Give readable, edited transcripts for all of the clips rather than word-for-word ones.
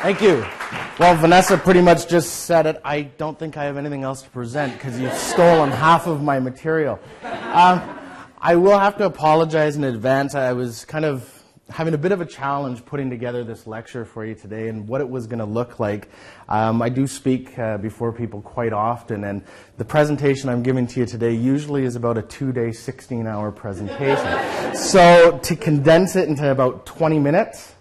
Thank you. Well, Vanessa pretty much just said it. I don't think I have anything else to present because you've stolen half of my material. I will have to apologize in advance. I was kind of having a bit of a challenge putting together this lecture for you today and what it was going to look like. I do speak before people quite often, and the presentation I'm giving to you today usually is about a 2-day, 16-hour presentation. So to condense it into about 20 minutes,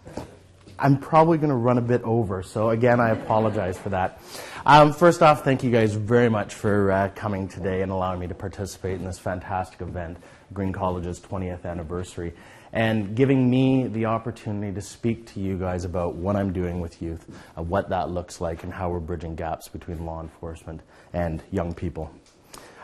I'm probably going to run a bit over. So again, I apologize for that. First off, thank you guys very much for coming today and allowing me to participate in this fantastic event, Green College's 20th anniversary, and giving me the opportunity to speak to you guys about what I'm doing with youth, what that looks like, and how we're bridging gaps between law enforcement and young people.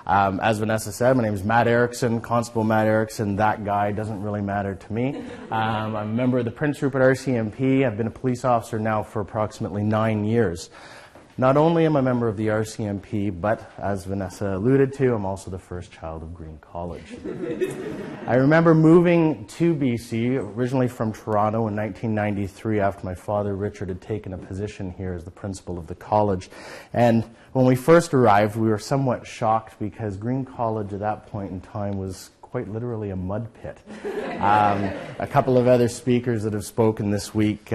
As Vanessa said, my name is Matt Ericson, Constable Matt Ericson. That guy doesn't really matter to me. I'm a member of the Prince Rupert RCMP. I've been a police officer now for approximately 9 years. Not only am I a member of the RCMP, but as Vanessa alluded to, I'm also the first child of Green College. I remember moving to BC, originally from Toronto in 1993 after my father, Richard, had taken a position here as the principal of the college. And when we first arrived, we were somewhat shocked because Green College at that point in time was quite literally a mud pit. A couple of other speakers that have spoken this week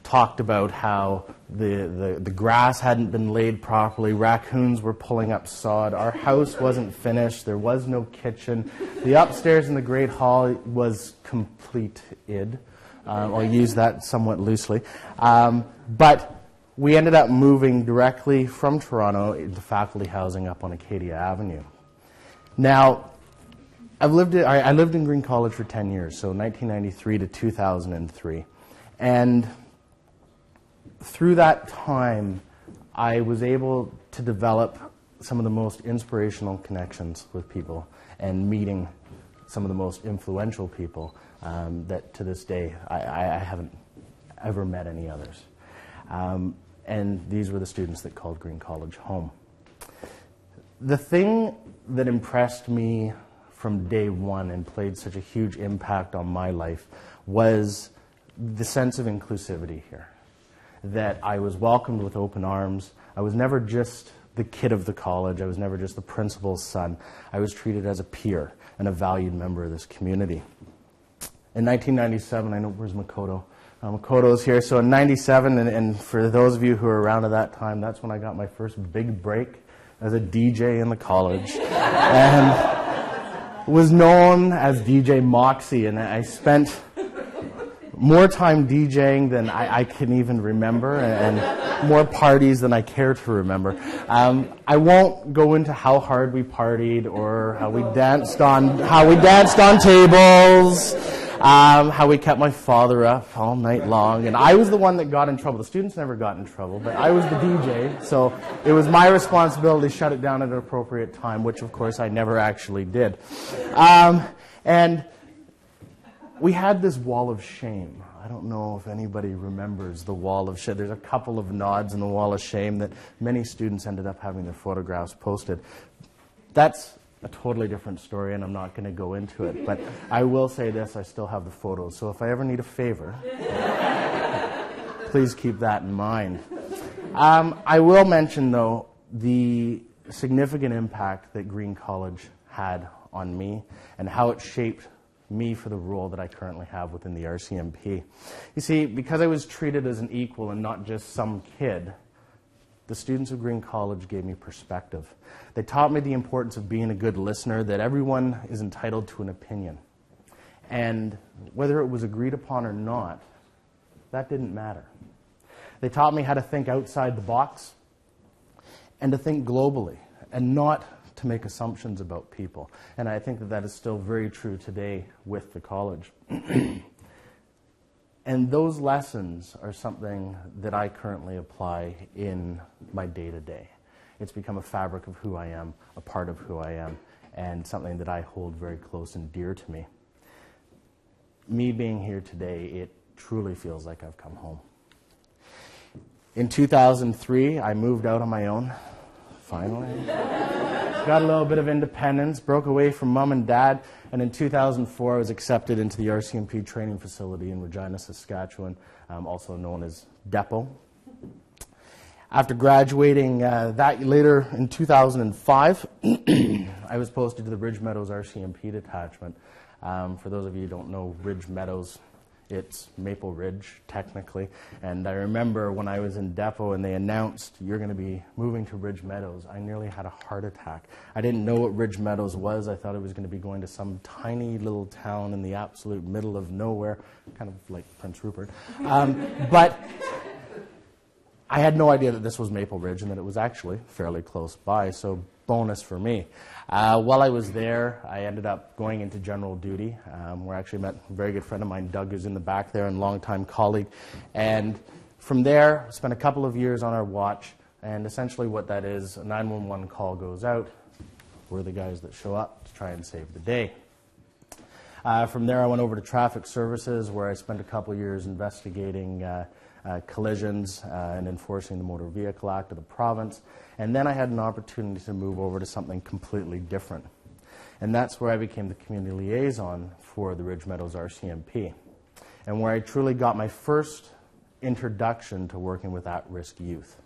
talked about how the grass hadn't been laid properly, raccoons were pulling up sod, our house wasn't finished, there was no kitchen, the upstairs in the Great Hall was complete id. I'll use that somewhat loosely. But we ended up moving directly from Toronto into faculty housing up on Acadia Avenue. Now, I lived in Green College for 10 years, so 1993 to 2003. And through that time, I was able to develop some of the most inspirational connections with people and meeting some of the most influential people that to this day I haven't ever met any others. And these were the students that called Green College home. The thing that impressed me from day one and played such a huge impact on my life was the sense of inclusivity here. That I was welcomed with open arms. I was never just the kid of the college. I was never just the principal's son. I was treated as a peer and a valued member of this community. In 1997, I know, where's Makoto? Makoto's here. So in 97, and for those of you who were around at that time, that's when I got my first big break as a DJ in the college. And was known as DJ Moxie, and I spent more time DJing than I can even remember, and more parties than I care to remember. I won't go into how hard we partied or how we danced on tables, how we kept my father up all night long, and I was the one that got in trouble. The students never got in trouble, but I was the DJ, so it was my responsibility to shut it down at an appropriate time, which of course I never actually did. And we had this wall of shame. I don't know if anybody remembers the wall of shame. There's a couple of nods in the wall of shame that many students ended up having their photographs posted. That's a totally different story, and I'm not going to go into it. But I will say this, I still have the photos. So if I ever need a favor, please keep that in mind. I will mention, though, the significant impact that Green College had on me and how it shaped me for the role that I currently have within the RCMP. You see, because I was treated as an equal and not just some kid, the students of Green College gave me perspective. They taught me the importance of being a good listener, that everyone is entitled to an opinion. And whether it was agreed upon or not, that didn't matter. They taught me how to think outside the box and to think globally and not to make assumptions about people. And I think that that is still very true today with the college. And those lessons are something that I currently apply in my day-to-day. It's become a fabric of who I am, a part of who I am, and something that I hold very close and dear to me. Me being here today, it truly feels like I've come home. In 2003, I moved out on my own, finally. Got a little bit of independence, broke away from mom and dad, and in 2004 I was accepted into the RCMP training facility in Regina, Saskatchewan, also known as Depot. After graduating that later in 2005, I was posted to the Ridge Meadows RCMP detachment. For those of you who don't know Ridge Meadows, it's Maple Ridge, technically. And I remember when I was in depot and they announced, you're going to be moving to Ridge Meadows, I nearly had a heart attack. I didn't know what Ridge Meadows was. I thought it was going to be going to some tiny little town in the absolute middle of nowhere, kind of like Prince Rupert. But I had no idea that this was Maple Ridge and that it was actually fairly close by, so bonus for me. While I was there, I ended up going into general duty, where I actually met a very good friend of mine, Doug, who's in the back there, and longtime colleague. And from there, I spent a couple of years on our watch, and essentially what that is, a 911 call goes out. We're the guys that show up to try and save the day. From there, I went over to traffic services, where I spent a couple of years investigating collisions and enforcing the Motor Vehicle Act of the province. And then I had an opportunity to move over to something completely different. And that's where I became the community liaison for the Ridge Meadows RCMP, and where I truly got my first introduction to working with at-risk youth.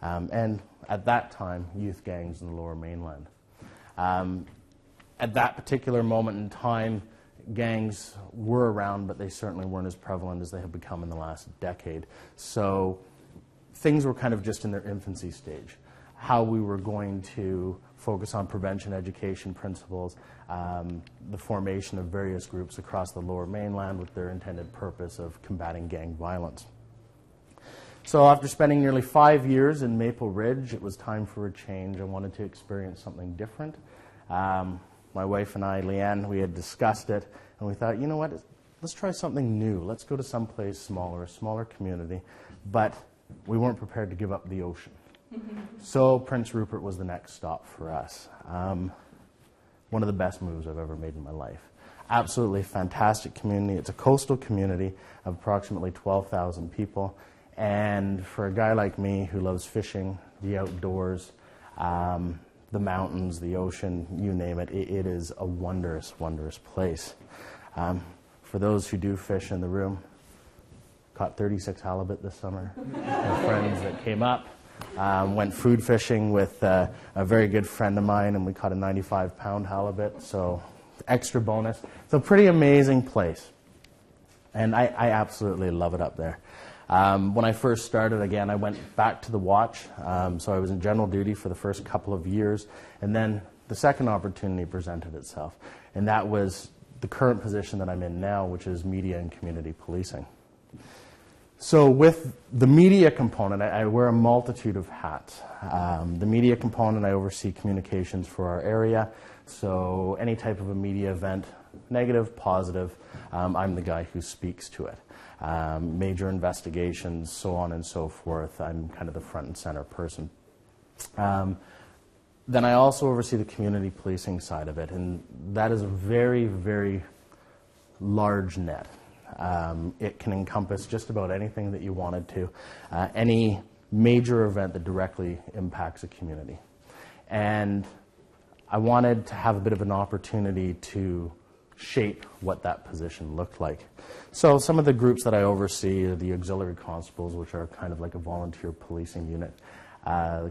And at that time, youth gangs in the Lower Mainland. At that particular moment in time, gangs were around, but they certainly weren't as prevalent as they have become in the last decade. So things were kind of just in their infancy stage. How we were going to focus on prevention education principles, the formation of various groups across the Lower Mainland with their intended purpose of combating gang violence. So after spending nearly 5 years in Maple Ridge, it was time for a change. I wanted to experience something different. My wife and I, Leanne, we had discussed it, and we thought, you know what, let's try something new. Let's go to someplace smaller, a smaller community, but we weren't prepared to give up the ocean. So Prince Rupert was the next stop for us. One of the best moves I've ever made in my life. Absolutely fantastic community. It's a coastal community of approximately 12,000 people, and for a guy like me who loves fishing, the outdoors, the mountains, the ocean, you name it, it is a wondrous, wondrous place. For those who do fish in the room, caught 36 halibut this summer. My friends that came up, went food fishing with a very good friend of mine, and we caught a 95-pound halibut, so extra bonus. So pretty amazing place, and I absolutely love it up there. When I first started, again, I went back to the watch, so I was in general duty for the first couple of years, and then the second opportunity presented itself, and that was the current position that I'm in now, which is media and community policing. So with the media component, I wear a multitude of hats. The media component, I oversee communications for our area, so any type of a media event, negative, positive, I'm the guy who speaks to it. Major investigations, so on and so forth, I'm kind of the front and center person. Then I also oversee the community policing side of it, and that is a very, very large net. It can encompass just about anything that you wanted to, any major event that directly impacts a community. And I wanted to have a bit of an opportunity to shape what that position looked like. So some of the groups that I oversee are the auxiliary constables, which are kind of like a volunteer policing unit,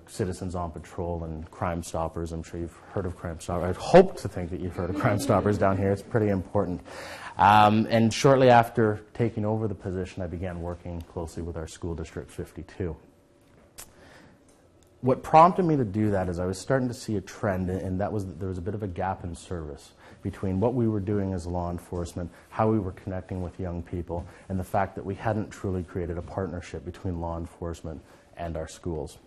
citizens on patrol, and Crime Stoppers. I'm sure you've heard of Crime Stoppers. I hope to think that you've heard of Crime Stoppers down here. It's pretty important. And shortly after taking over the position, I began working closely with our school district 52. What prompted me to do that is I was starting to see a trend, and that was that there was a bit of a gap in service between what we were doing as law enforcement, how we were connecting with young people, and the fact that we hadn't truly created a partnership between law enforcement and our schools.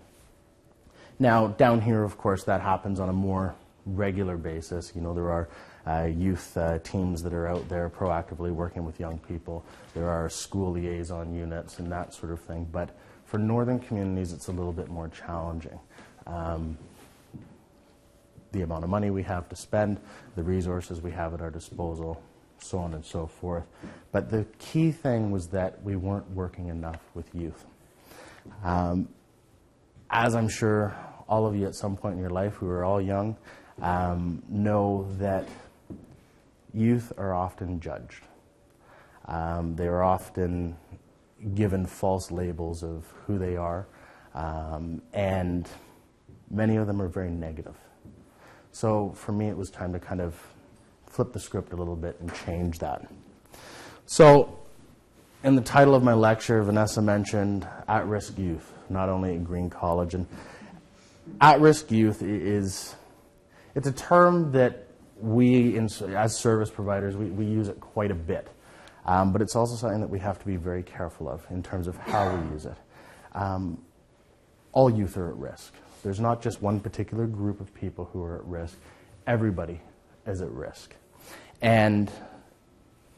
Now, down here, of course, that happens on a more regular basis. You know, there are youth teams that are out there proactively working with young people. There are school liaison units and that sort of thing. But for northern communities, it's a little bit more challenging. The amount of money we have to spend, the resources we have at our disposal, so on and so forth. But the key thing was that we weren't working enough with youth. As I'm sure all of you at some point in your life who are all young know that youth are often judged. They are often given false labels of who they are. and many of them are very negative. So for me, it was time to kind of flip the script a little bit and change that. So in the title of my lecture, Vanessa mentioned at-risk youth, not only at Green College. And at-risk youth it's a term that we, as service providers, we use it quite a bit. But it's also something that we have to be very careful of in terms of how we use it. All youth are at risk. There's not just one particular group of people who are at risk. Everybody is at risk. And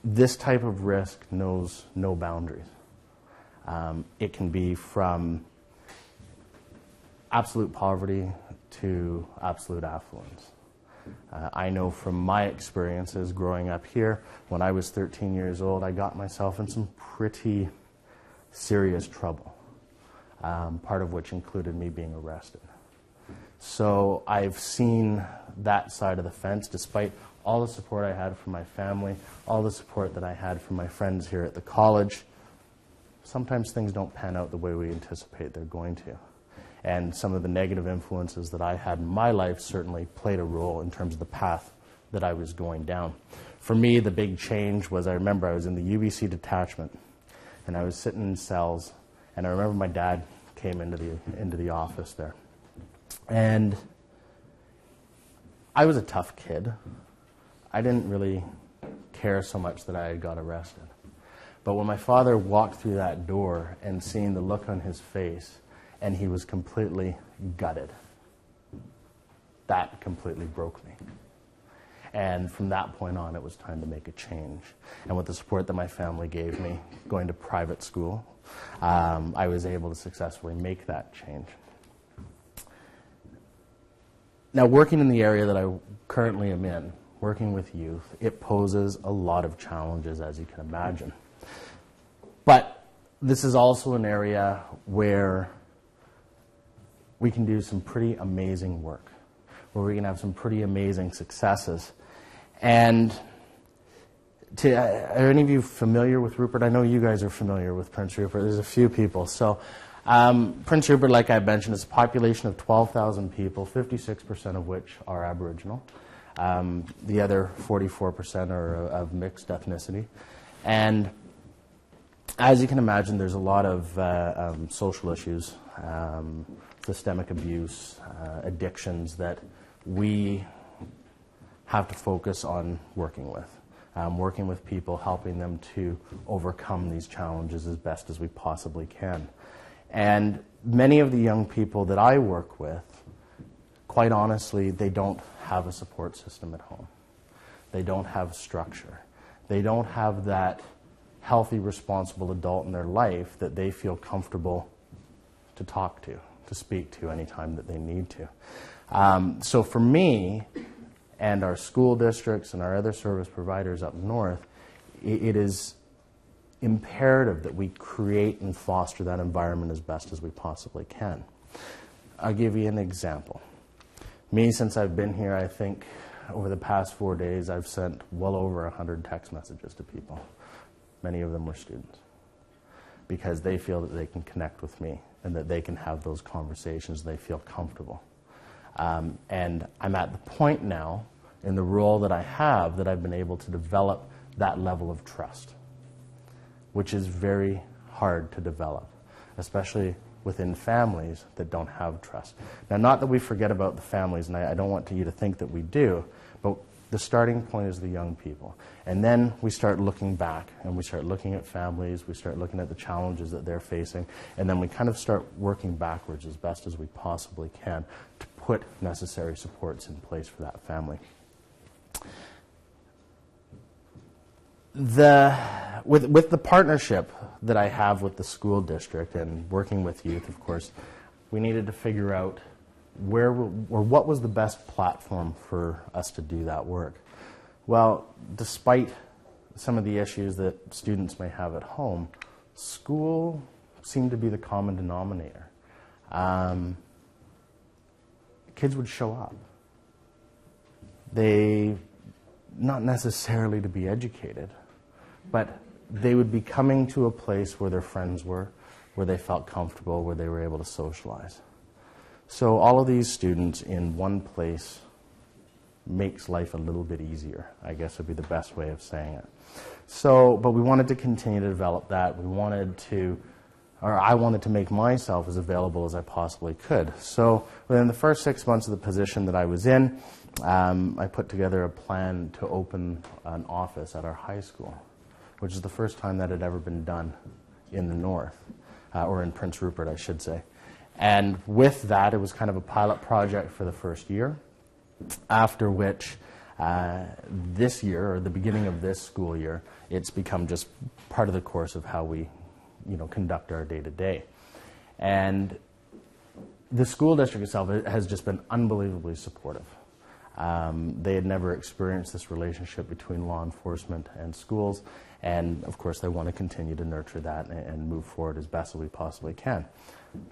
this type of risk knows no boundaries. It can be from absolute poverty to absolute affluence. I know from my experiences growing up here, when I was 13 years old, I got myself in some pretty serious trouble, part of which included me being arrested. So I've seen that side of the fence, despite all the support I had from my family, all the support that I had from my friends here at the college. Sometimes things don't pan out the way we anticipate they're going to. And some of the negative influences that I had in my life certainly played a role in terms of the path that I was going down. For me, the big change was, I remember I was in the UBC detachment, and I was sitting in cells, and I remember my dad came into the office there. And I was a tough kid. I didn't really care so much that I got arrested. But when my father walked through that door and seeing the look on his face, and he was completely gutted, that completely broke me. And from that point on, it was time to make a change. And with the support that my family gave me, going to private school, I was able to successfully make that change. Now, working in the area that I currently am in, working with youth, it poses a lot of challenges, as you can imagine. But this is also an area where we can do some pretty amazing work, where we can have some pretty amazing successes. And are any of you familiar with Rupert? I know you guys are familiar with Prince Rupert. There's a few people. So Prince Rupert, like I mentioned, is a population of 12,000 people, 56% of which are Aboriginal. The other 44% are of mixed ethnicity. And as you can imagine, there's a lot of social issues, systemic abuse, addictions that we have to focus on working with people, helping them to overcome these challenges as best as we possibly can. And many of the young people that I work with, quite honestly, they don't have a support system at home. They don't have structure. They don't have that healthy, responsible adult in their life that they feel comfortable to talk to speak to anytime that they need to. So for me, and our school districts and our other service providers up north, it is imperative that we create and foster that environment as best as we possibly can. I'll give you an example. Me, since I've been here, I think over the past 4 days, I've sent well over 100 text messages to people. Many of them were students, because they feel that they can connect with me and that they can have those conversations, they feel comfortable. And I'm at the point now in the role that I have that I've been able to develop that level of trust, which is very hard to develop, especially within families that don't have trust. Now, not that we forget about the families, and I don't want you to think that we do, but the starting point is the young people. And then we start looking back, and we start looking at families, we start looking at the challenges that they're facing, and then we kind of start working backwards as best as we possibly can to put necessary supports in place for that family. With the partnership that I have with the school district and working with youth, of course, we needed to figure out what was the best platform for us to do that work. Well, despite some of the issues that students may have at home, school seemed to be the common denominator. Kids would show up. They, not necessarily to be educated, but they would be coming to a place where their friends were, where they felt comfortable, where they were able to socialize. So all of these students in one place makes life a little bit easier, I guess would be the best way of saying it. So, but we wanted to continue to develop that. I wanted to make myself as available as I possibly could. So within the first 6 months of the position that I was in, I put together a plan to open an office at our high school, which is the first time that had ever been done in the north, or in Prince Rupert, I should say. And with that, it was kind of a pilot project for the first year, after which this year, or the beginning of this school year, it's become just part of the course of how we conduct our day-to-day. And the school district itself has just been unbelievably supportive. They had never experienced this relationship between law enforcement and schools, and of course they want to continue to nurture that and move forward as best as we possibly can.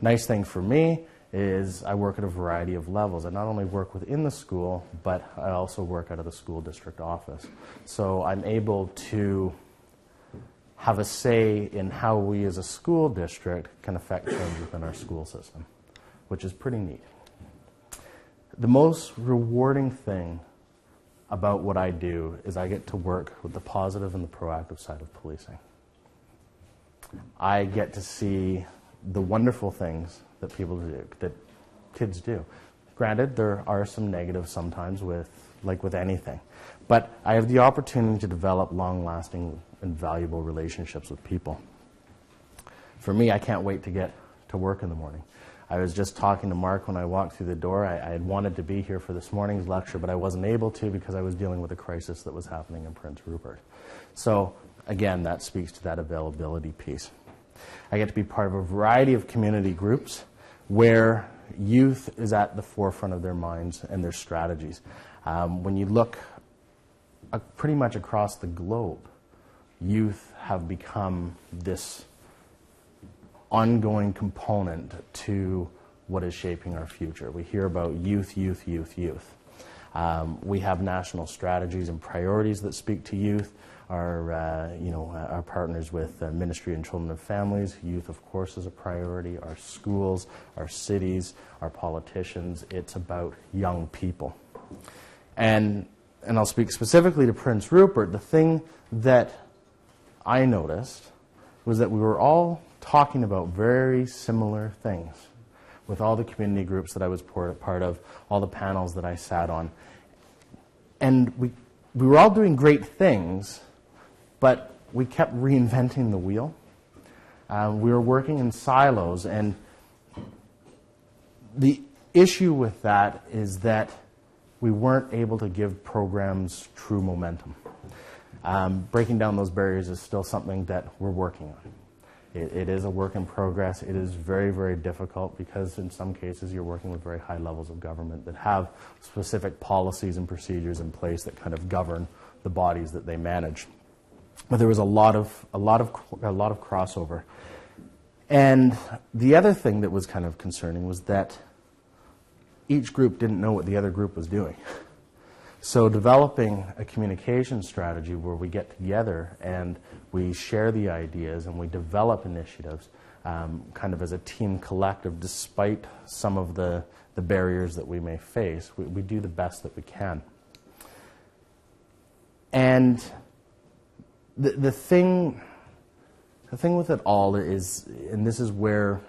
Nice thing for me is I work at a variety of levels. I not only work within the school, but I also work out of the school district office. So I'm able to have a say in how we as a school district can affect change within our school system, which is pretty neat. The most rewarding thing about what I do is I get to work with the positive and the proactive side of policing. I get to see the wonderful things that people do, that kids do. Granted, there are some negatives sometimes with anything, but I have the opportunity to develop long-lasting and valuable relationships with people. For me, I can't wait to get to work in the morning. I was just talking to Mark when I walked through the door. I had wanted to be here for this morning's lecture, but I wasn't able to because I was dealing with a crisis that was happening in Prince Rupert. So again, that speaks to that availability piece. I get to be part of a variety of community groups where youth is at the forefront of their minds and their strategies. When you look pretty much across the globe, youth have become this ongoing component to what is shaping our future. We hear about youth, youth, youth, youth. We have national strategies and priorities that speak to youth. Our partners with Ministry and Children and Families, youth, of course, is a priority. Our schools, our cities, our politicians, it's about young people. And I'll speak specifically to Prince Rupert. The thing that I noticed was that we were all talking about very similar things with all the community groups that I was part of, all the panels that I sat on. And we were all doing great things, but we kept reinventing the wheel. We were working in silos, and the issue with that is that we weren't able to give programs true momentum. Breaking down those barriers is still something that we're working on. It is a work in progress. It is very, very difficult because in some cases you're working with very high levels of government that have specific policies and procedures in place that kind of govern the bodies that they manage. But there was a lot of crossover. And the other thing that was kind of concerning was that each group didn't know what the other group was doing. So developing a communication strategy where we get together and we share the ideas and we develop initiatives kind of as a team collective, despite some of the barriers that we may face, we do the best that we can. And the thing with it all is, and this is where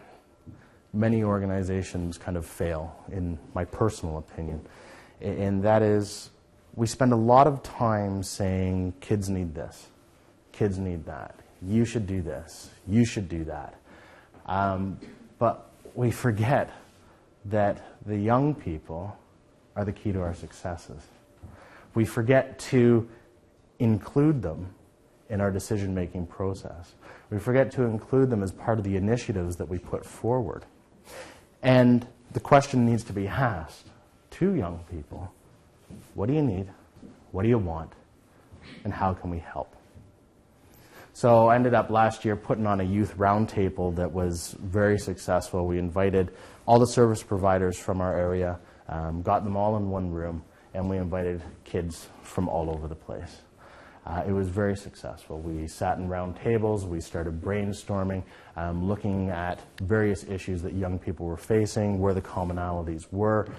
many organizations kind of fail, in my personal opinion, and that is we spend a lot of time saying kids need this, kids need that, you should do this, you should do that. But we forget that the young people are the key to our successes. We forget to include them in our decision-making process. We forget to include them as part of the initiatives that we put forward. And the question needs to be asked to young people: what do you need? What do you want? And how can we help? So I ended up last year putting on a youth roundtable that was very successful. We invited all the service providers from our area, got them all in one room, and we invited kids from all over the place. It was very successful. We sat in round tables, we started brainstorming, looking at various issues that young people were facing, where the commonalities were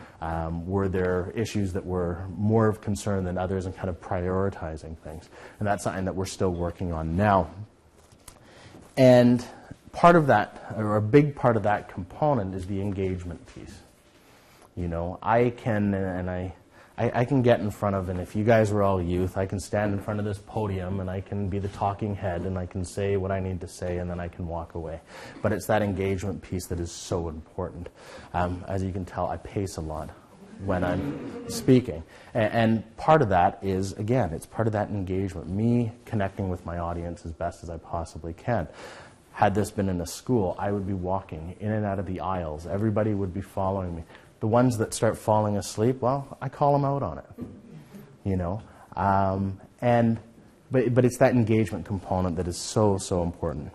there issues that were more of concern than others, and kind of prioritizing things. And that's something that we're still working on now. And part of that, or a big part of that component, is the engagement piece. You know, I can get in front of, and if you guys were all youth, I can stand in front of this podium and I can be the talking head and I can say what I need to say and then I can walk away. But it's that engagement piece that is so important. As you can tell, I pace a lot when I'm speaking. And part of that is, again, it's part of that engagement, me connecting with my audience as best as I possibly can. Had this been in a school, I would be walking in and out of the aisles. Everybody would be following me. The ones that start falling asleep, well, I call them out on it, you know. But it's that engagement component that is so, so important.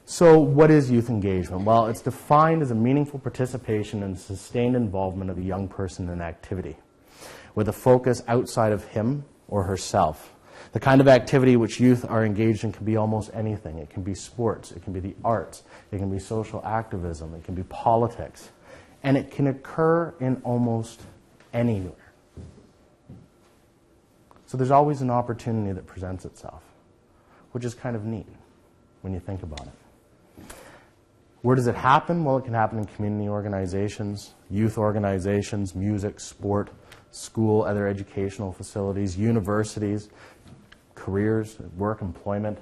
So what is youth engagement? Well, it's defined as a meaningful participation and sustained involvement of a young person in activity, with a focus outside of him or herself. The kind of activity which youth are engaged in can be almost anything. It can be sports, it can be the arts, it can be social activism, it can be politics. And it can occur in almost anywhere. So there's always an opportunity that presents itself, which is kind of neat when you think about it. Where does it happen? Well, it can happen in community organizations, youth organizations, music, sport, school, other educational facilities, universities, careers, work, employment.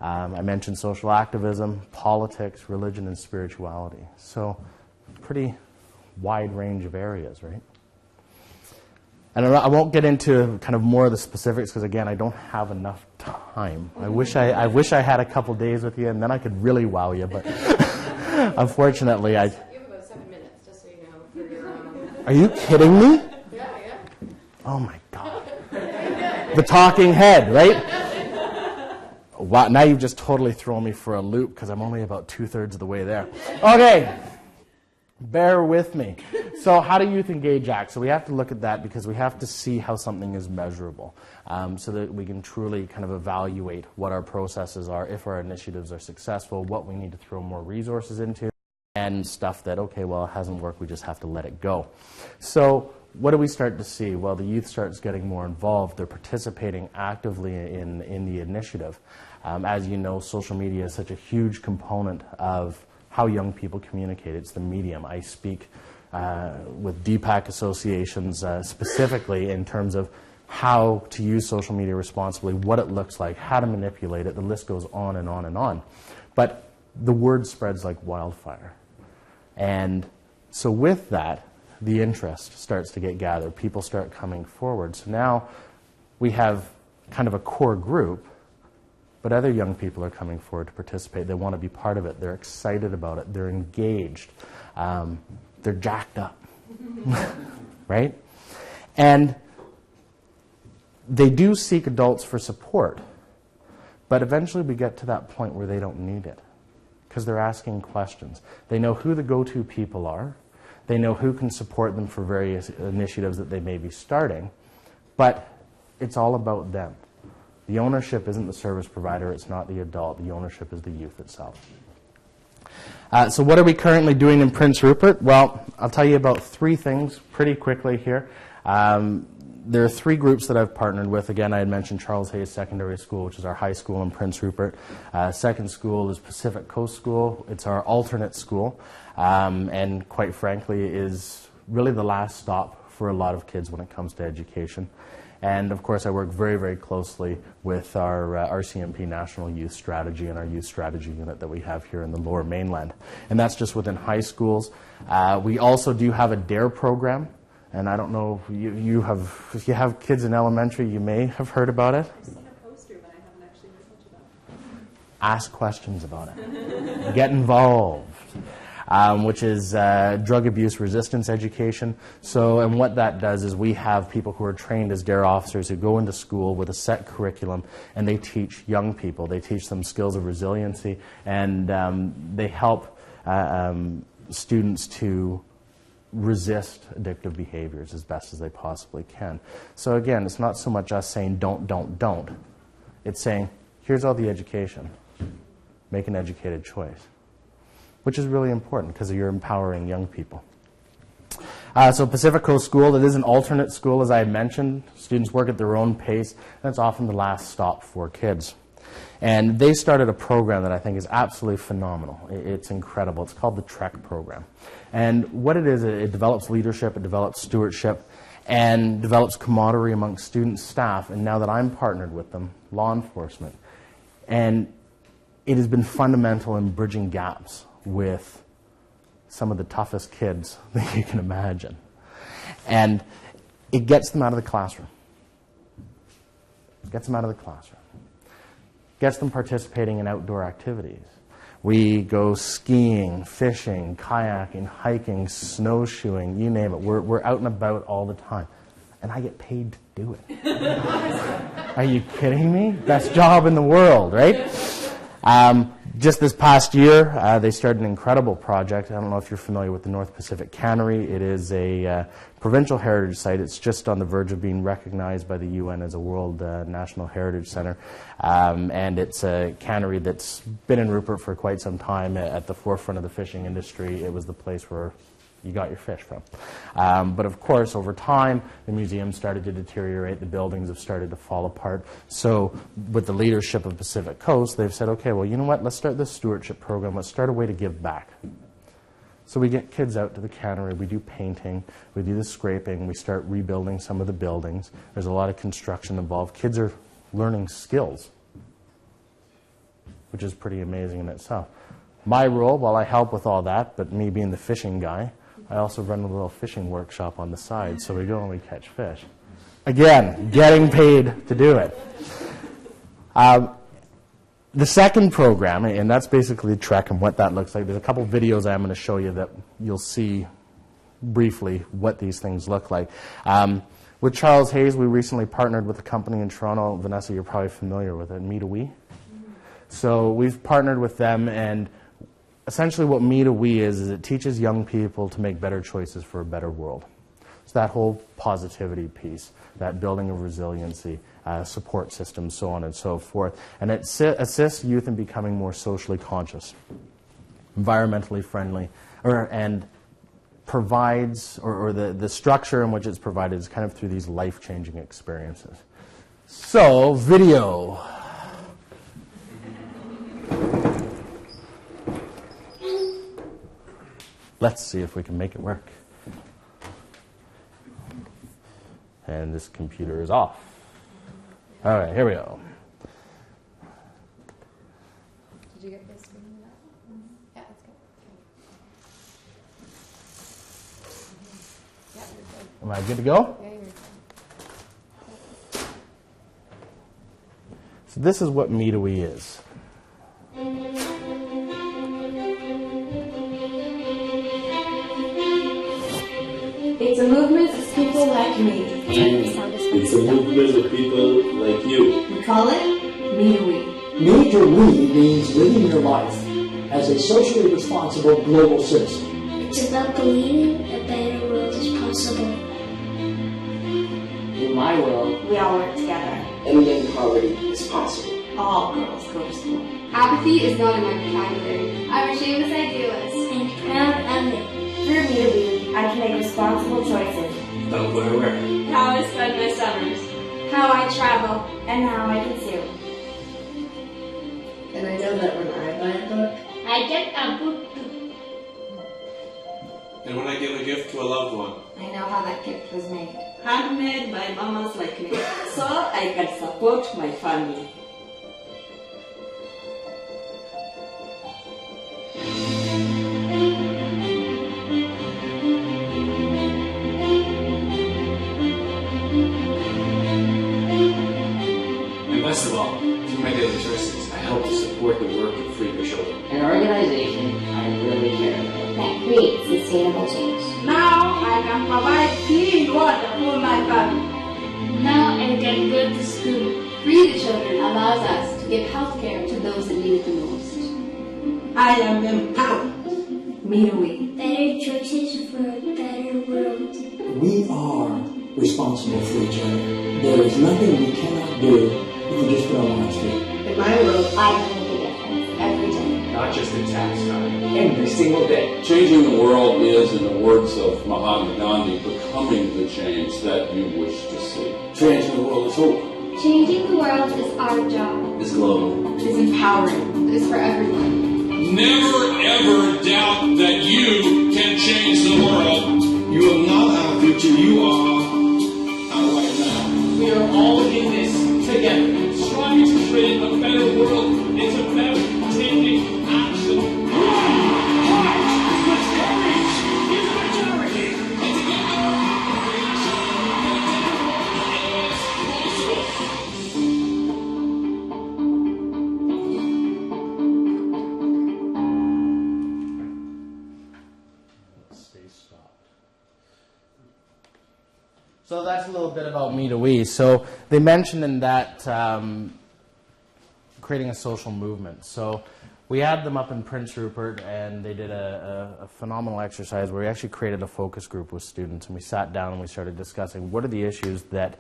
I mentioned social activism, politics, religion, and spirituality. So pretty wide range of areas, right? And I won't get into kind of more of the specifics because, again, I don't have enough time. I wish I had a couple days with you, and then I could really wow you, but unfortunately, You have about 7 minutes, just so you know, for your Are you kidding me? Yeah. Oh my God. The talking head, right? Wow, now you've just totally thrown me for a loop because I'm only about 2/3 of the way there. Okay. Bear with me. So how do youth engage act? So we have to look at that because we have to see how something is measurable so that we can truly kind of evaluate what our processes are, if our initiatives are successful, what we need to throw more resources into, and stuff that, okay, well, it hasn't worked, we just have to let it go. So what do we start to see? Well, the youth starts getting more involved. They're participating actively in the initiative. As you know, social media is such a huge component of how young people communicate. It's the medium. I speak with DPAC associations specifically in terms of how to use social media responsibly, what it looks like, how to manipulate it. The list goes on and on and on. But the word spreads like wildfire. And so with that, the interest starts to get gathered. People start coming forward. So now we have kind of a core group, but other young people are coming forward to participate. They want to be part of it. They're excited about it. They're engaged. They're jacked up, right? And they do seek adults for support, but eventually we get to that point where they don't need it because they're asking questions. They know who the go-to people are. They know who can support them for various initiatives that they may be starting, but it's all about them. The ownership isn't the service provider, it's not the adult. The ownership is the youth itself. So what are we currently doing in Prince Rupert? Well, I'll tell you about 3 things pretty quickly here. There are 3 groups that I've partnered with. Again, I had mentioned Charles Hayes Secondary School, which is our high school in Prince Rupert. Second school is Pacific Coast School. It's our alternate school, and quite frankly is really the last stop for a lot of kids when it comes to education. And of course, I work very, very closely with our RCMP National Youth Strategy and our Youth Strategy Unit that we have here in the Lower Mainland. And that's just within high schools. We also do have a DARE program. And I don't know if if you have kids in elementary, you may have heard about it. I've seen a poster, but I haven't actually heard much about it. Ask questions about it. Get involved. Which is drug abuse resistance education. So, and what that does is we have people who are trained as DARE officers who go into school with a set curriculum, and they teach young people. They teach them skills of resiliency, and they help students to resist addictive behaviors as best as they possibly can. So again, it's not so much us saying don't, It's saying, here's all the education. Make an educated choice, which is really important because you're empowering young people. So Pacific Coast School, it is an alternate school, as I had mentioned. Students work at their own pace, and it's often the last stop for kids. And they started a program that I think is absolutely phenomenal. It's incredible. It's called the TREC program. And what it is, it develops leadership, it develops stewardship, and develops camaraderie amongst students, staff, and now that I'm partnered with them, law enforcement. And it has been fundamental in bridging gaps with some of the toughest kids that you can imagine. And it gets them out of the classroom. Gets them out of the classroom. Gets them participating in outdoor activities. We go skiing, fishing, kayaking, hiking, snowshoeing, you name it. We're out and about all the time. And I get paid to do it. Are you kidding me? Best job in the world, right? Just this past year, they started an incredible project. I don't know if you're familiar with the North Pacific Cannery. It is a provincial heritage site. It's just on the verge of being recognized by the UN as a World National Heritage Center. And it's a cannery that's been in Rupert for quite some time at the forefront of the fishing industry. It was the place where you got your fish from. But of course, over time, the museum started to deteriorate. The buildings have started to fall apart. So with the leadership of Pacific Coast, they've said, okay, well, you know what? Let's start this stewardship program. Let's start a way to give back. So we get kids out to the cannery. We do painting. We do the scraping. We start rebuilding some of the buildings. There's a lot of construction involved. Kids are learning skills, which is pretty amazing in itself. My role, while I help with all that, but me being the fishing guy, I also run a little fishing workshop on the side, so we go and we catch fish. Again, getting paid to do it. The second program, and that's basically TREC and what that looks like. There's a couple videos I'm going to show you that you'll see briefly what these things look like. With Charles Hayes, we recently partnered with a company in Toronto. Vanessa, you're probably familiar with it, Me to We. So we've partnered with them, and essentially what Me to We is it teaches young people to make better choices for a better world. So that whole positivity piece, that building of resiliency, support systems, so on and so forth. And it assists youth in becoming more socially conscious, environmentally friendly, and provides, or the structure in which it's provided is kind of through these life-changing experiences. So, video. Let's see if we can make it work. And this computer is off. All right, here we go. Did you get this screen? Yeah, that's good. Yeah, you're good. Am I good to go? Yeah, you're good. So this is what Me to We is. It's a movement of people like me. It's a movement of people like you. We call it Me to We. Me to We means living your life as a socially responsible global citizen. It's about believing a better world is possible. In my world, We all work together. ending poverty is possible. All girls go to school. Apathy is not in my vocabulary. I'm a shameless idealist. And proud of it. Through Me to We, I can make responsible choices. Don't go to work. How I spend my summers. How I travel. And how I consume. And I know that when I buy a book, I get a book too. And when I give a gift to a loved one. I know how that gift was made. handmade by mamas like me, so I can support my family. And best of all, through my daily choices, I help to support the work of Free the Children. An organization I really care about. That creates sustainable change. Now I can provide clean water for my family. Now I can go to school. Free the Children allows us to give healthcare to those that need it the most. I am empowered. Me to we. Better choices for a better world. We are responsible for each other. There is nothing we cannot do if we just put our minds to it. In my world, I can make a difference every day. Not just a tax time, every single day. Changing the world is, in the words of Mahatma Gandhi, becoming the change that you wish to see. Changing the world is hope. Changing the world is our job. It's global. It's empowering. It's for everyone. Never ever doubt that you can change the world. You are not our future, you are our right now. We are all in this together, striving to create a better world. It's about taking action. So that's a little bit about me to we. So they mentioned in that creating a social movement. So we had them up in Prince Rupert, and they did a phenomenal exercise where we actually created a focus group with students, and we sat down and we started discussing what are the issues that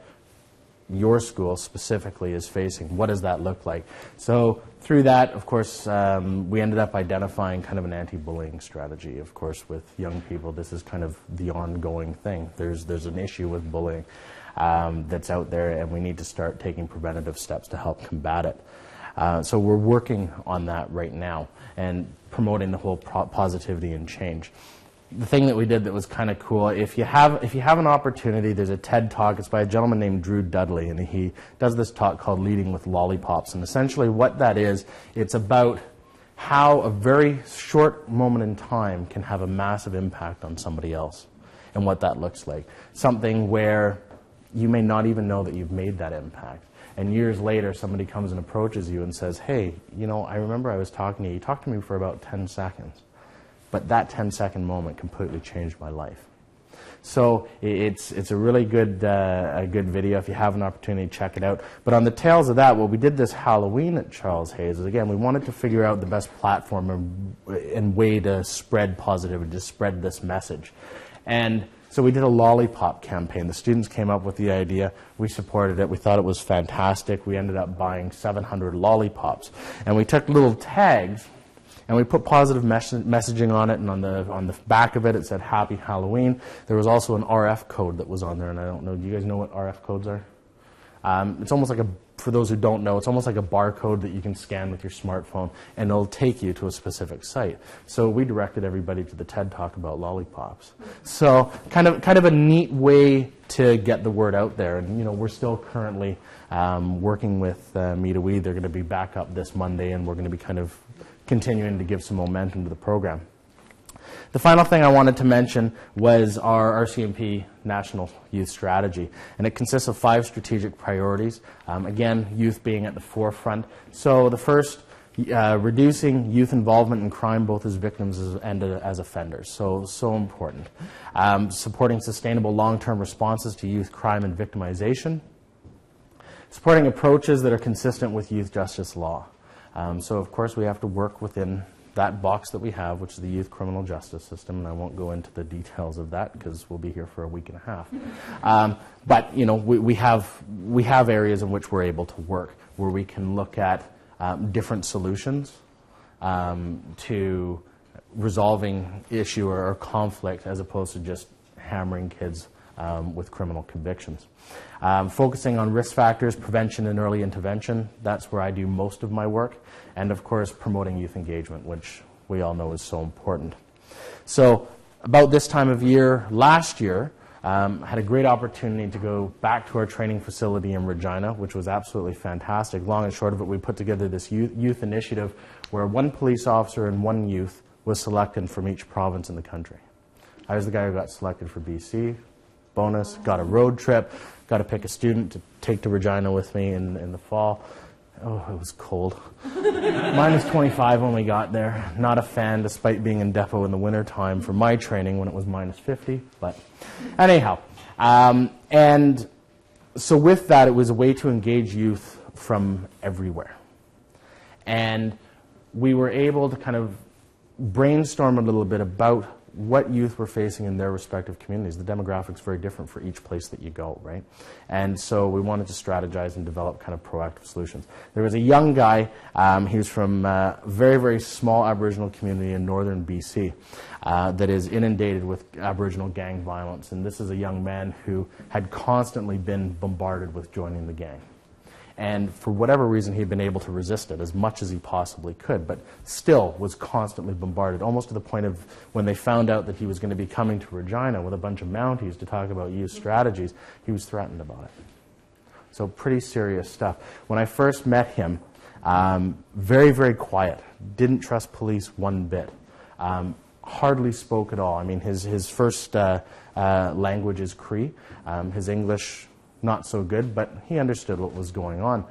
your school specifically is facing. What does that look like? So through that, of course, we ended up identifying kind of an anti-bullying strategy. Of course, with young people, this is kind of the ongoing thing. There's an issue with bullying that's out there, and we need to start taking preventative steps to help combat it. So we're working on that right now and promoting the whole positivity and change. The thing that we did that was kind of cool, if you have an opportunity, there's a TED Talk. It's by a gentleman named Drew Dudley, and he does this talk called Leading with Lollipops. And essentially what that is, it's about how a very short moment in time can have a massive impact on somebody else and what that looks like. Something where you may not even know that you've made that impact. And years later, somebody comes and approaches you and says, hey, you know, I remember I was talking to you. You talked to me for about 10 seconds. But that 10-second moment completely changed my life. So it's a really good video. If you have an opportunity, check it out. But on the tails of that, what we did this Halloween at Charles Hayes is, again, we wanted to figure out the best platform and way to spread positivity, to spread this message. And so we did a Lollipop Campaign. The students came up with the idea. We supported it. We thought it was fantastic. We ended up buying 700 lollipops. And we took little tags, and we put positive messaging on it, and on the back of it, it said Happy Halloween. There was also an RF code that was on there, and I don't know, do you guys know what RF codes are? It's almost like for those who don't know, it's almost like a barcode that you can scan with your smartphone, and it'll take you to a specific site. So we directed everybody to the TED Talk about lollipops. So kind of a neat way to get the word out there. And you know, we're still currently working with Me to We. They're going to be back up this Monday, and we're going to be kind of continuing to give some momentum to the program. The final thing I wanted to mention was our RCMP National Youth Strategy, and it consists of 5 strategic priorities. Again, youth being at the forefront. So the first, reducing youth involvement in crime, both as victims and as offenders. So important. Supporting sustainable long-term responses to youth crime and victimization. Supporting approaches that are consistent with youth justice law. So of course we have to work within that box that we have, which is the youth criminal justice system, and I won't go into the details of that because we'll be here for a week and a half. But you know, we have areas in which we're able to work where we can look at different solutions to resolving issue or conflict, as opposed to just hammering kids with criminal convictions. Focusing on risk factors, prevention and early intervention, that's where I do most of my work. And of course, promoting youth engagement, which we all know is so important. So about this time of year, last year, had a great opportunity to go back to our training facility in Regina, which was absolutely fantastic. Long and short of it, we put together this youth initiative where 1 police officer and 1 youth was selected from each province in the country. I was the guy who got selected for BC. Bonus, got a road trip, got to pick a student to take to Regina with me in the fall. Oh, it was cold. Minus 25 when we got there. Not a fan, despite being in depot in the wintertime for my training when it was minus 50. But anyhow, and so with that, it was a way to engage youth from everywhere. And we were able to kind of brainstorm a little bit about what youth were facing in their respective communities. The demographics very different for each place that you go, right? And so we wanted to strategize and develop kind of proactive solutions. There was a young guy, he was from a very, very small Aboriginal community in northern BC that is inundated with Aboriginal gang violence. And this is a young man who had constantly been bombarded with joining the gang. And for whatever reason, he'd been able to resist it as much as he possibly could, but still was constantly bombarded, almost to the point of when they found out that he was going to be coming to Regina with a bunch of Mounties to talk about youth strategies, he was threatened about it. So pretty serious stuff. When I first met him, very, very quiet, didn't trust police one bit, hardly spoke at all. I mean, his first language is Cree, his English not so good, but he understood what was going on,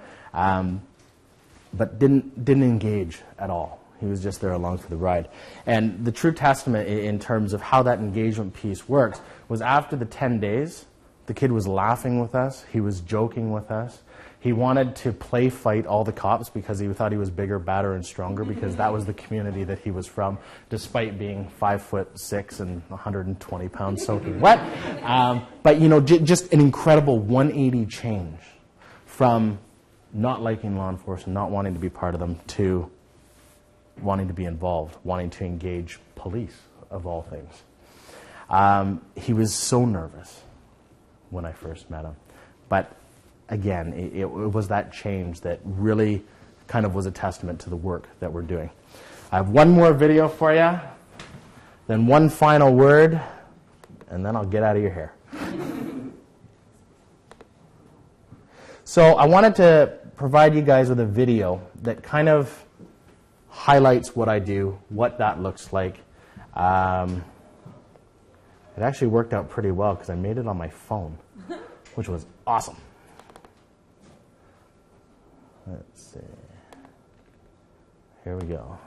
but didn't engage at all. He was just there along for the ride. And the true testament in terms of how that engagement piece works was after the 10 days, the kid was laughing with us, he was joking with us, he wanted to play fight all the cops because he thought he was bigger, badder, and stronger because that was the community that he was from, despite being 5'6" and 120 pounds soaking wet. But you know, just an incredible 180 change from not liking law enforcement, not wanting to be part of them, to wanting to be involved, wanting to engage police, of all things. He was so nervous when I first met him, but again, it was that change that really kind of was a testament to the work that we're doing. I have one more video for you, then one final word, and then I'll get out of your hair. So I wanted to provide you guys with a video that kind of highlights what I do, what that looks like. It actually worked out pretty well because I made it on my phone, which was awesome. Let's see. Here we go.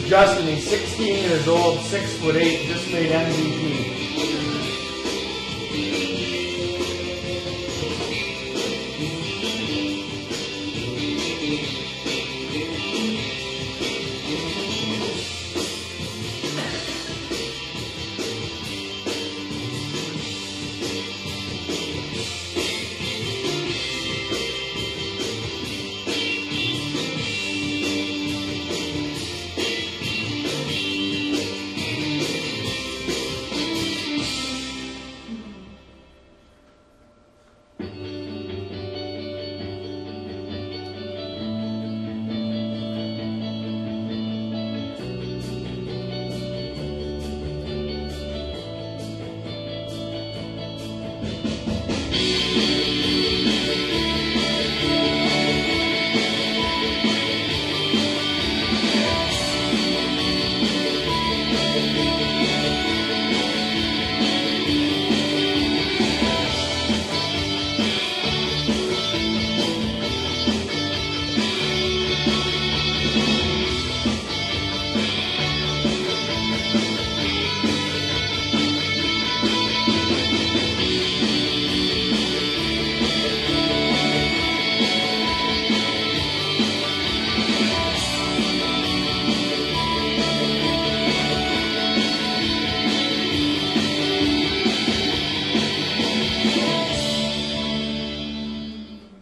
Justin. He's 16 years old, 6'8", just made MVP.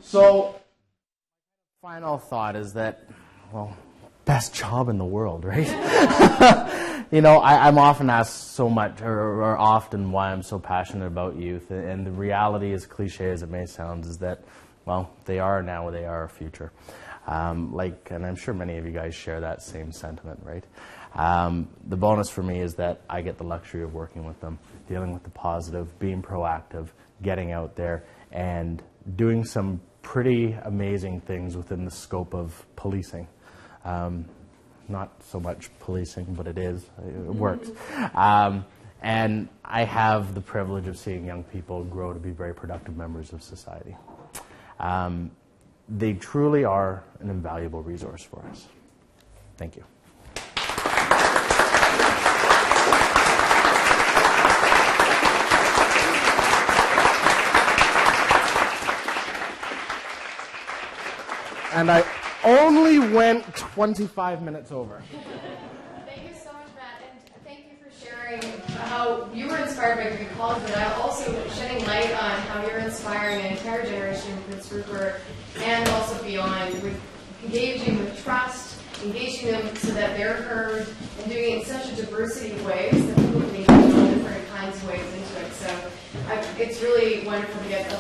So, final thought is that, well, best job in the world, right? You know, I'm often asked so much, or often why I'm so passionate about youth, and the reality, as cliche as it may sound, is that, well, they are now, they are our future. And I'm sure many of you guys share that same sentiment, right? The bonus for me is that I get the luxury of working with them, dealing with the positive, being proactive, getting out there, and doing some pretty amazing things within the scope of policing. Not so much policing, but it is. It works. And I have the privilege of seeing young people grow to be very productive members of society. They truly are an invaluable resource for us. Thank you. And I only went 25 minutes over. Thank you so much, Matt, and thank you for sharing how you were inspired by Greek College, but also shedding light on how you're inspiring an entire generation in Prince Rupert and also beyond, with engaging with trust, engaging them so that they're heard, and doing it in such a diversity of ways that people can engage in different kinds of ways into it. So it's really wonderful to get a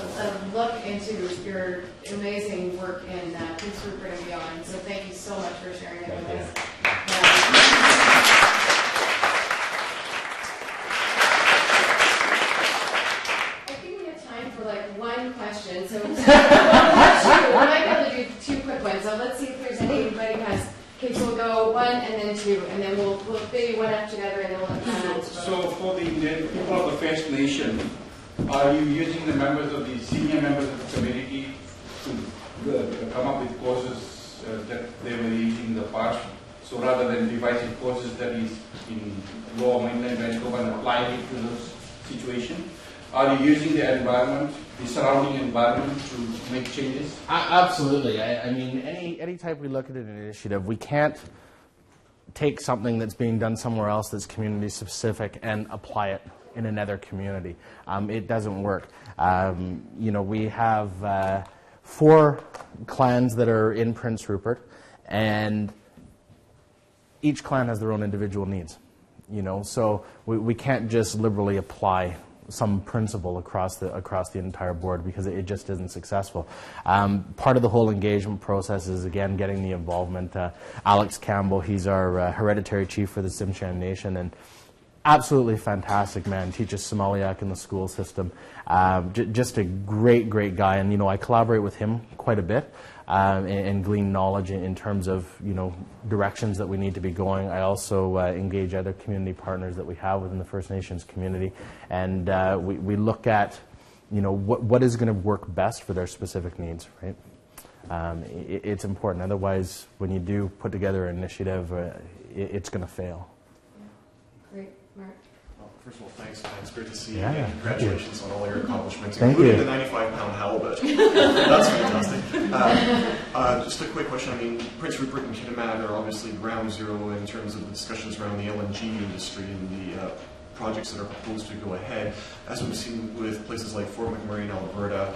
look into your amazing work in Prince Rupert and beyond. So thank you so much for sharing it with us. I think we have time for like one question. So we might be able to do two quick ones. So let's see if there's anybody who has. Okay, so we'll go one and then two, and then we'll maybe one after the other, and then we'll have time. So for the people of the First Nation, are you using the members of the senior members of the community to come up with courses that they were using in the past? So rather than devising courses that is in Lower Mainland Vancouver and applying it to those situations, are you using the environment, the surrounding environment, to make changes? Absolutely. I mean, any type we look at an initiative, we can't take something that's being done somewhere else that's community specific and apply it in another community. It doesn't work. You know, we have 4 clans that are in Prince Rupert, and each clan has their own individual needs. You know, so we can't just liberally apply some principle across the entire board, because it just isn't successful. Part of the whole engagement process is, again, getting the involvement. Alex Campbell, he's our hereditary chief for the Tsimshian Nation, and absolutely fantastic man, teaches Somaliac in the school system. Just a great guy, and you know, I collaborate with him quite a bit and glean knowledge in terms of, you know, directions that we need to be going. I also engage other community partners that we have within the First Nations community, and we look at, you know, what is going to work best for their specific needs, right? It's important. Otherwise, when you do put together an initiative, it's going to fail. Great, Mark. Well, first of all, thanks. It's great to see Yeah, you. And congratulations on all your accomplishments, Thank including you. the 95-pound halibut. That's fantastic. Just a quick question. I mean, Prince Rupert and Kitimat are obviously ground zero in terms of the discussions around the LNG industry and the projects that are proposed to go ahead. As we've seen with places like Fort McMurray in Alberta,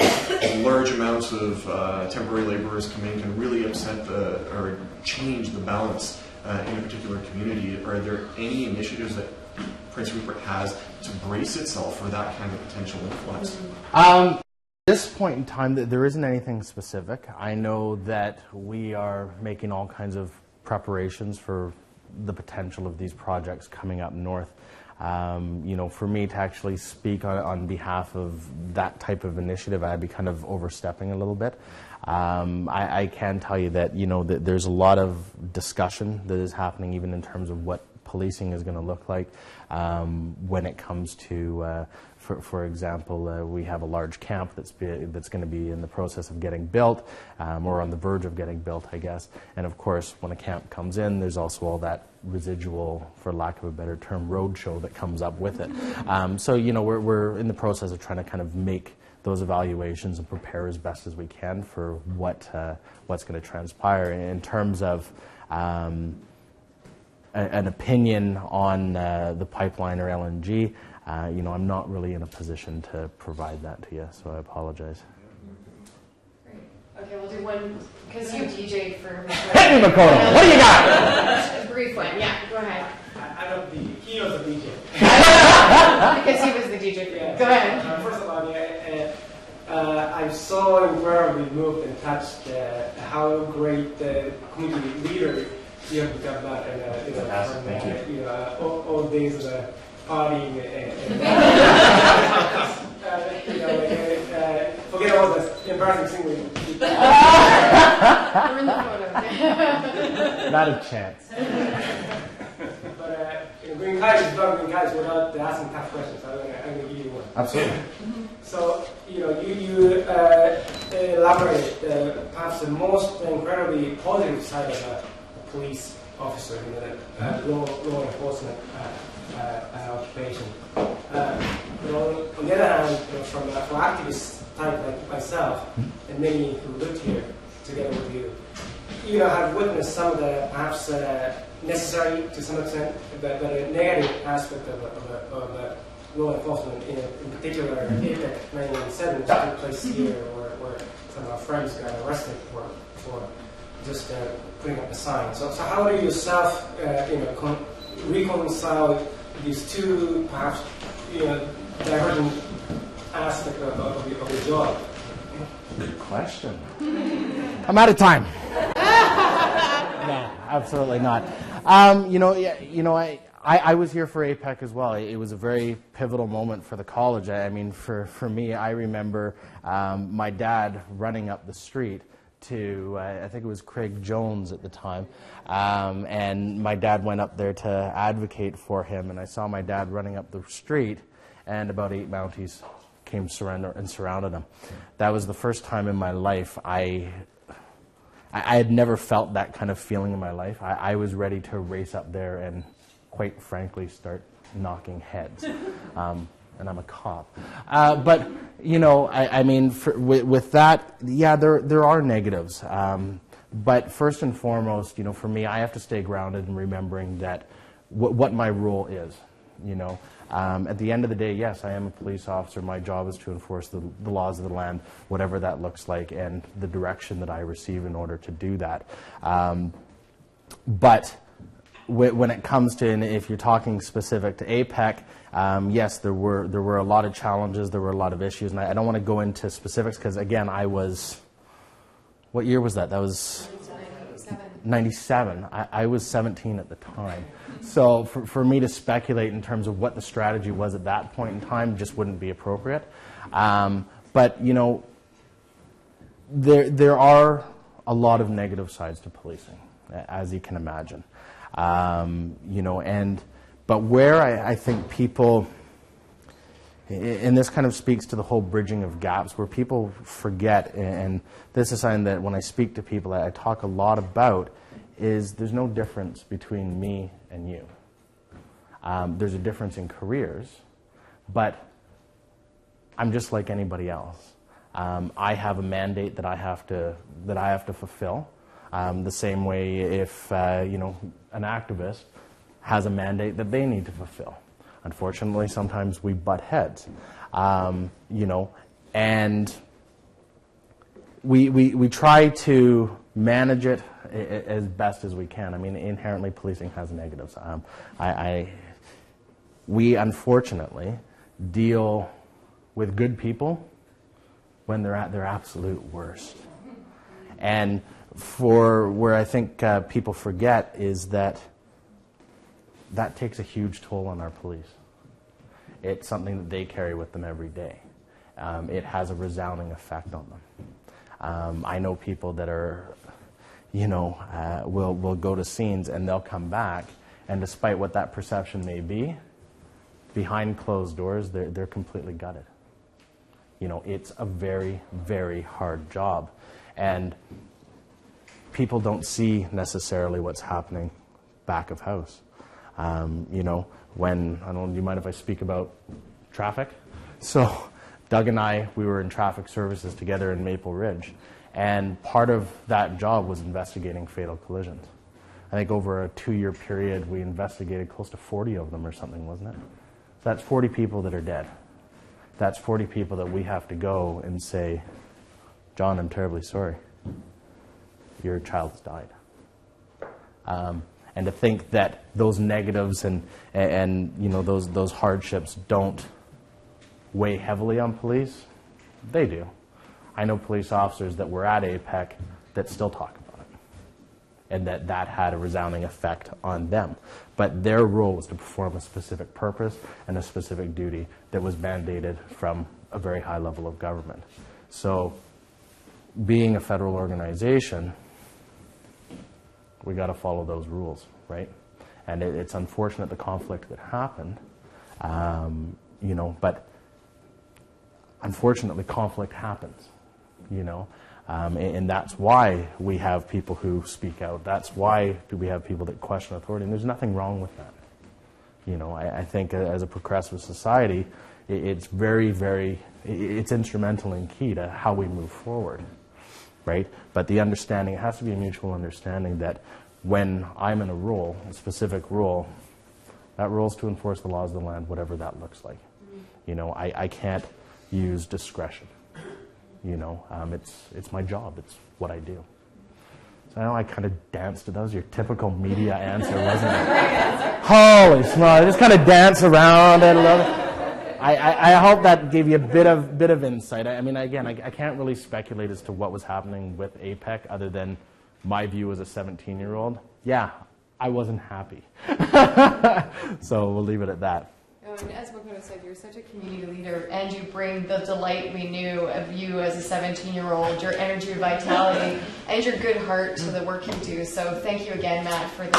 large amounts of temporary laborers come in can really upset or change the balance in a particular community. Are there any initiatives that Prince Rupert has to brace itself for that kind of potential influx? At this point in time, there isn't anything specific. I know that we are making all kinds of preparations for the potential of these projects coming up north. For me to actually speak on behalf of that type of initiative, I'd be kind of overstepping a little bit. I can tell you that, that there's a lot of discussion that is happening even in terms of what policing is going to look like when it comes to, for example, we have a large camp that's going to be in the process of getting built, or on the verge of getting built, I guess. And of course, when a camp comes in, there's also all that residual, for lack of a better term, roadshow that comes up with it. So we're in the process of trying to kind of make those evaluations and prepare as best as we can for what's going to transpire in terms of an opinion on the pipeline or LNG. I'm not really in a position to provide that to you, so I apologize. Great. Okay, we'll do one, because you DJ'd for Hey, Makoto, what do you got? A brief one, yeah, go ahead. He was a DJ. Because he was the DJ for you. Go ahead. First of all, I'm so incredibly moved and touched how great the community leader you have become that, and from all days of partying forget all the embarrassing things. We're in the photo. Not a chance. But green cards is not green cards without asking tough questions. I'm going to give you one. Absolutely. So, you elaborate perhaps the most incredibly positive side of a police officer in the law enforcement occupation. But on the other hand, from activist type like myself and many who lived here together with you, have witnessed some of the perhaps necessary to some extent, but a negative aspect of law enforcement, in particular APEC 1997, which took place here, where some of our friends got arrested for just putting up a sign. So how do you yourself, reconcile these two, perhaps, divergent aspects of your job? Good question. I'm out of time. No, absolutely not. I was here for APEC as well. It was a very pivotal moment for the college. I mean, for me, I remember my dad running up the street to, I think it was Craig Jones at the time, and my dad went up there to advocate for him, and I saw my dad running up the street, and about 8 Mounties came and surrounded him. That was the first time in my life I had never felt that kind of feeling in my life. I was ready to race up there and, quite frankly, start knocking heads. And I'm a cop. But, with that, yeah, there are negatives. But first and foremost, for me, I have to stay grounded in remembering that what my role is, At the end of the day, yes, I am a police officer. My job is to enforce the laws of the land, whatever that looks like, and the direction that I receive in order to do that. But when it comes to, and if you're talking specific to APEC, yes, there were a lot of challenges, there were a lot of issues, and I don't want to go into specifics because, again, what year was that? That was 97. I was 17 at the time. So for me to speculate in terms of what the strategy was at that point in time just wouldn't be appropriate. But, there are a lot of negative sides to policing, as you can imagine. But where I think people, and this kind of speaks to the whole bridging of gaps, where people forget, and this is something that when I speak to people I talk a lot about, is there's no difference between me and you. There's a difference in careers, but I'm just like anybody else. I have a mandate that I have to fulfill. The same way if an activist has a mandate that they need to fulfill. Unfortunately, sometimes we butt heads, and we try to manage it as best as we can. I mean, inherently, policing has negatives. We unfortunately deal with good people when they're at their absolute worst. And for where I think people forget is that takes a huge toll on our police. It's something that they carry with them every day. It has a resounding effect on them. I know people that are, will go to scenes and they'll come back, and despite what that perception may be, behind closed doors, they're completely gutted. It's a very, very hard job. And people don't see necessarily what's happening back of house. When, I don't know, do you mind if I speak about traffic? So Doug and I, we were in traffic services together in Maple Ridge, and part of that job was investigating fatal collisions. I think over a 2-year period, we investigated close to 40 of them or something, wasn't it? So that's 40 people that are dead. That's 40 people that we have to go and say, John, I'm terribly sorry. Your child has died. And to think that those negatives and those hardships don't weigh heavily on police, they do. I know police officers that were at APEC that still talk about it, and that had a resounding effect on them. But their role was to perform a specific purpose and a specific duty that was mandated from a very high level of government. So being a federal organization, we got to follow those rules, right? And it's unfortunate the conflict that happened, but unfortunately conflict happens, and that's why we have people who speak out. That's why we have people that question authority, and there's nothing wrong with that. I think as a progressive society, it's very, very, it's instrumental and key to how we move forward. Right? But the understanding, it has to be a mutual understanding that when I'm in a role, a specific role, that role is to enforce the laws of the land, whatever that looks like. I can't use discretion. It's my job. It's what I do. So I know I kind of danced. That was your typical media answer, wasn't it? Holy smokes! I just kind of dance around and I hope that gave you a bit of insight. I mean, again, I can't really speculate as to what was happening with APEC other than my view as a 17-year-old. Yeah, I wasn't happy. So we'll leave it at that. And as Makoto said, you're such a community leader, and you bring the delight we knew of you as a 17-year-old, your energy, your vitality, and your good heart to the work you do. So thank you again, Matt, for this.